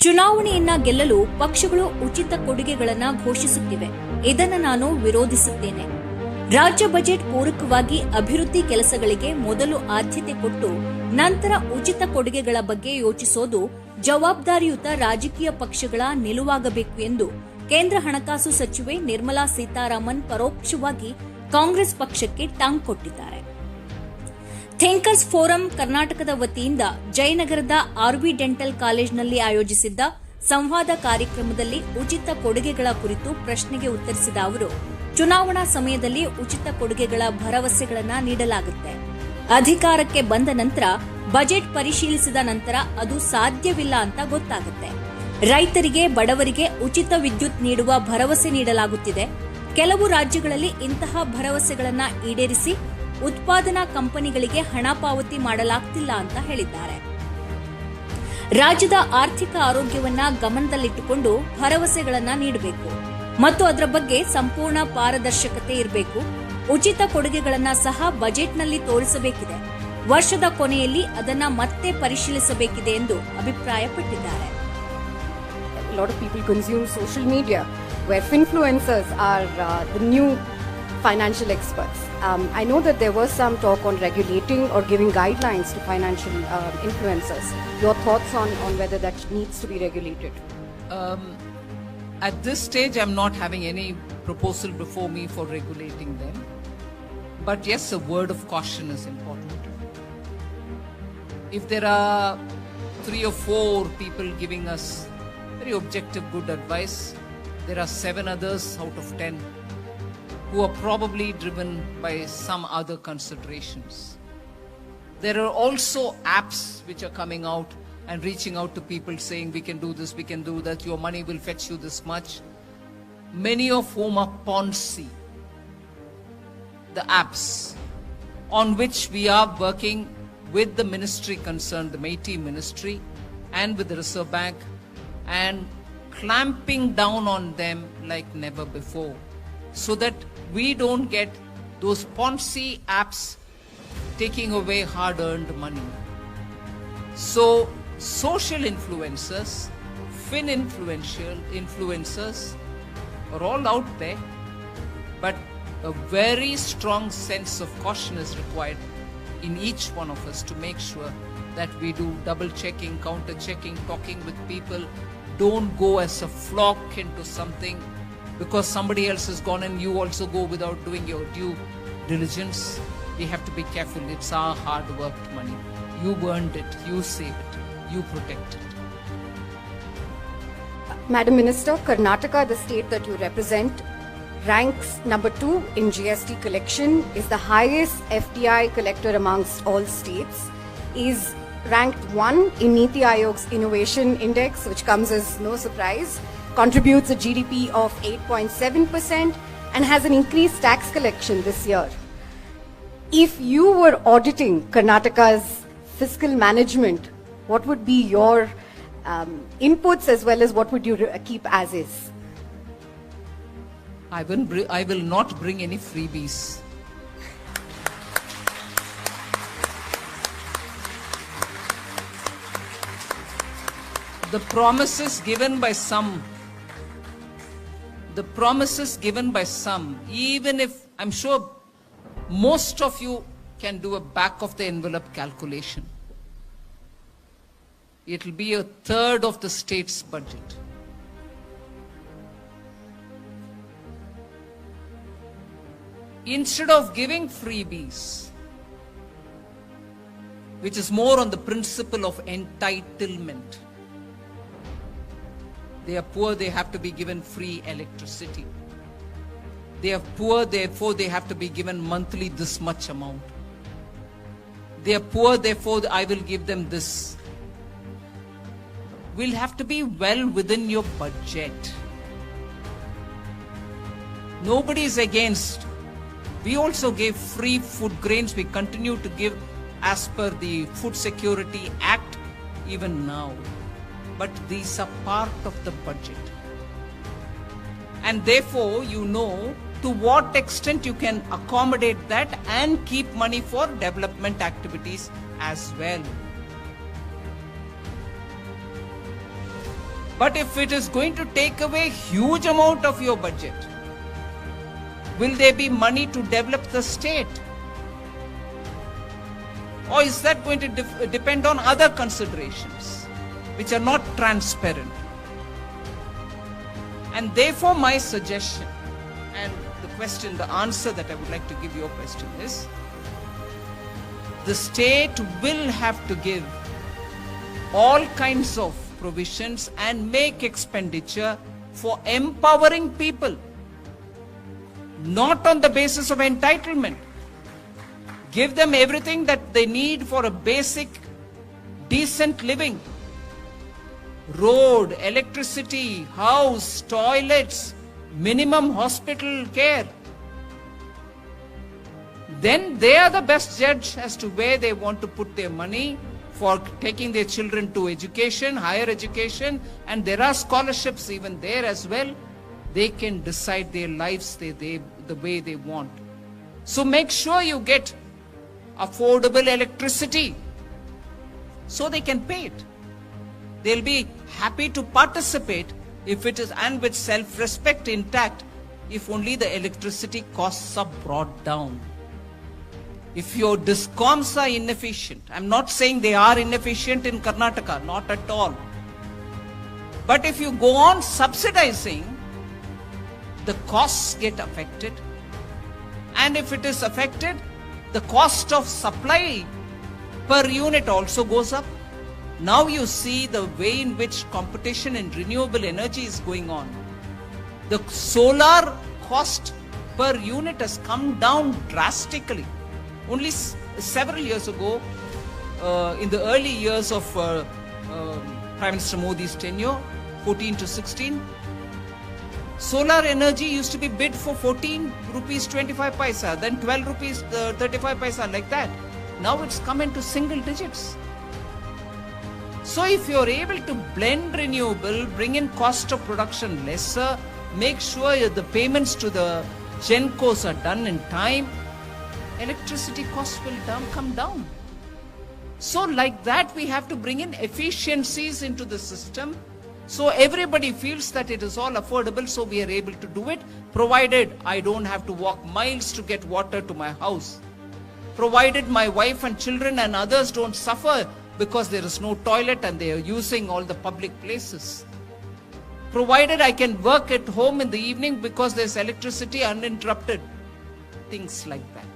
ಚುನಾವಣೆಯನ್ನ ಗೆಲ್ಲಲು ಪಕ್ಷಗಳು ಉಚಿತ ಕೊಡುಗೆಗಳನ್ನು ಘೋಷಿಸುತ್ತಿವೆ. ಇದನ್ನು ನಾನು ವಿರೋಧಿಸುತ್ತೇನೆ. ರಾಜ್ಯ ಬಜೆಟ್ ಪೂರಕವಾಗಿ ಅಭಿವೃದ್ಧಿ ಕೆಲಸಗಳಿಗೆ ಮೊದಲು ಆದ್ಯತೆ ಕೊಟ್ಟು ನಂತರ ಉಚಿತ ಕೊಡುಗೆಗಳ ಬಗ್ಗೆ ಯೋಚಿಸೋದು ಜವಾಬ್ದಾರಿಯುತ ರಾಜಕೀಯ ಪಕ್ಷಗಳ ನಿಲುವಾಗಬೇಕು ಎಂದು ಕೇಂದ್ರ ಹಣಕಾಸು ಸಚಿವೆ ನಿರ್ಮಲಾ ಸೀತಾರಾಮನ್ ಪರೋಕ್ಷವಾಗಿ ಕಾಂಗ್ರೆಸ್ ಪಕ್ಷಕ್ಕೆ ಟಾಂಗ್ ಕೊಟ್ಟಿದ್ದಾರೆ. ಥಿಂಕರ್ಸ್ ಫೋರಂ ಕರ್ನಾಟಕದ ವತಿಯಿಂದ ಜಯನಗರದ ಆರ್ವಿ ಡೆಂಟಲ್ ಕಾಲೇಜಿನಲ್ಲಿ ಆಯೋಜಿಸಿದ್ದ ಸಂವಾದ ಕಾರ್ಯಕ್ರಮದಲ್ಲಿ ಉಚಿತ ಕೊಡುಗೆಗಳ ಕುರಿತು ಪ್ರಶ್ನೆಗೆ ಉತ್ತರಿಸಿದ ಅವರು, ಚುನಾವಣಾ ಸಮಯದಲ್ಲಿ ಉಚಿತ ಕೊಡುಗೆಗಳ ಭರವಸೆಗಳನ್ನು ನೀಡಲಾಗುತ್ತೆ. ಅಧಿಕಾರಕ್ಕೆ ಬಂದ ನಂತರ ಬಜೆಟ್ ಪರಿಶೀಲಿಸಿದ ನಂತರ ಅದು ಸಾಧ್ಯವಿಲ್ಲ ಅಂತ ಗೊತ್ತಾಗುತ್ತೆ. ರೈತರಿಗೆ, ಬಡವರಿಗೆ ಉಚಿತ ವಿದ್ಯುತ್ ನೀಡುವ ಭರವಸೆ ನೀಡಲಾಗುತ್ತಿದೆ. ಕೆಲವು ರಾಜ್ಯಗಳಲ್ಲಿ ಇಂತಹ ಭರವಸೆಗಳನ್ನು ಈಡೇರಿಸಿ ಉತ್ಪಾದನಾ ಕಂಪನಿಗಳಿಗೆ ಹಣ ಪಾವತಿ ಮಾಡಲಾಗ್ತಿಲ್ಲ ಅಂತ ಹೇಳಿದ್ದಾರೆ. ರಾಜ್ಯದ ಆರ್ಥಿಕ ಆರೋಗ್ಯವನ್ನ ಗಮನದಲ್ಲಿಟ್ಟುಕೊಂಡು ಭರವಸೆಗಳನ್ನ ನೀಡಬೇಕು ಮತ್ತು ಅದರ ಬಗ್ಗೆ ಸಂಪೂರ್ಣ ಪಾರದರ್ಶಕತೆ ಇರಬೇಕು. ಉಚಿತ ಕೊಡುಗೆಗಳನ್ನ ಸಹ ಬಜೆಟ್ನಲ್ಲಿ ತೋರಿಸಬೇಕಿದೆ. ವರ್ಷದ ಕೊನೆಯಲ್ಲಿ ಅದನ್ನ ಮತ್ತೆ ಪರಿಶೀಲಿಸಬೇಕಿದೆ ಎಂದು ಅಭಿಪ್ರಾಯಪಟ್ಟಿದ್ದಾರೆ. A lot of people consume social media where influencers are the new financial experts. I know that there was some talk on regulating or giving guidelines to financial influencers. Your thoughts on whether that needs to be regulated? At this stage, I'm not having any proposal before me for regulating them. But yes, a word of caution is important. If there are 3 or 4 people giving us very objective good advice, there are 7 others out of 10 who are probably driven by some other considerations. There are also apps which are coming out and reaching out to people saying, we can do this, we can do that, your money will fetch you this much. Many of whom are Ponzi, the apps on which we are working with the ministry concerned, the MeitY ministry, and with the Reserve Bank, and clamping down on them like never before, so that we don't get those Ponzi apps taking away hard-earned money. So, social influencers, influencers are all out there, but a very strong sense of caution is required in each one of us to make sure that we do double-checking, counter-checking, talking with people. Don't go as a flock into something because somebody else has gone and you also go without doing your due diligence. We have to be careful. It's our hard-worked money. You earned it, you saved it, you protect it. Madam Minister, Karnataka, the state that you represent, ranks number 2 in GST collection, is the highest FDI collector amongst all states, is ranked 1 in Niti Aayog's Innovation Index, which comes as no surprise, contributes a GDP of 8.7% and has an increased tax collection this year. If you were auditing Karnataka's fiscal management, what would be your inputs as well as what would you keep as is? I will not bring any freebies. The promises given by some, even if I'm sure most of you can do a back of the envelope calculation, it will be a third of the state's budget. Instead of giving freebies, which is more on the principle of entitlement, they are poor, they have to be given free electricity. They are poor, therefore they have to be given monthly this much amount. They are poor, therefore I will give them this. Will have to be well within your budget. Nobody is against. We also gave free food grains. We continue to give as per the Food Security Act even now. But these are part of the budget. And therefore, you know to what extent you can accommodate that and keep money for development activities as well. But if it is going to take away huge amount of your budget, will there be money to develop the state? Or is that going to depend on other considerations which are not transparent? And therefore my suggestion and the answer that I would like to give your question is, the state will have to give all kinds of provisions and make expenditure for empowering people, not on the basis of entitlement. Give them everything that they need for a basic, decent living. Road, electricity, house, toilets, minimum hospital care. Then they are the best judge as to where they want to put their money for taking their children to education, higher education, and there are scholarships even there as well. They can decide their lives the way they want. So make sure you get affordable electricity so they can pay it. They'll be happy to participate if it is, and with self-respect intact, if only the electricity costs are brought down. If your discoms are inefficient, I'm not saying they are inefficient in Karnataka, not at all. But if you go on subsidizing, the costs get affected. And if it is affected, the cost of supply per unit also goes up. Now you see the way in which competition in renewable energy is going on. The solar cost per unit has come down drastically. Only several years ago, in the early years of Prime Minister Modi's tenure, 14 to 16, solar energy used to be bid for 14 rupees 25 paisa, then 12 rupees 35 paisa, like that. Now it's come into single digits. So if you're able to blend renewable, bring in cost of production lesser, make sure the payments to the Gencos are done in time, electricity costs will come down. So like that, we have to bring in efficiencies into the system, so everybody feels that it is all affordable, so we are able to do it, provided I don't have to walk miles to get water to my house. Provided my wife and children and others don't suffer because there is no toilet and they are using all the public places. Provided I can work at home in the evening because there's electricity uninterrupted. Things like that.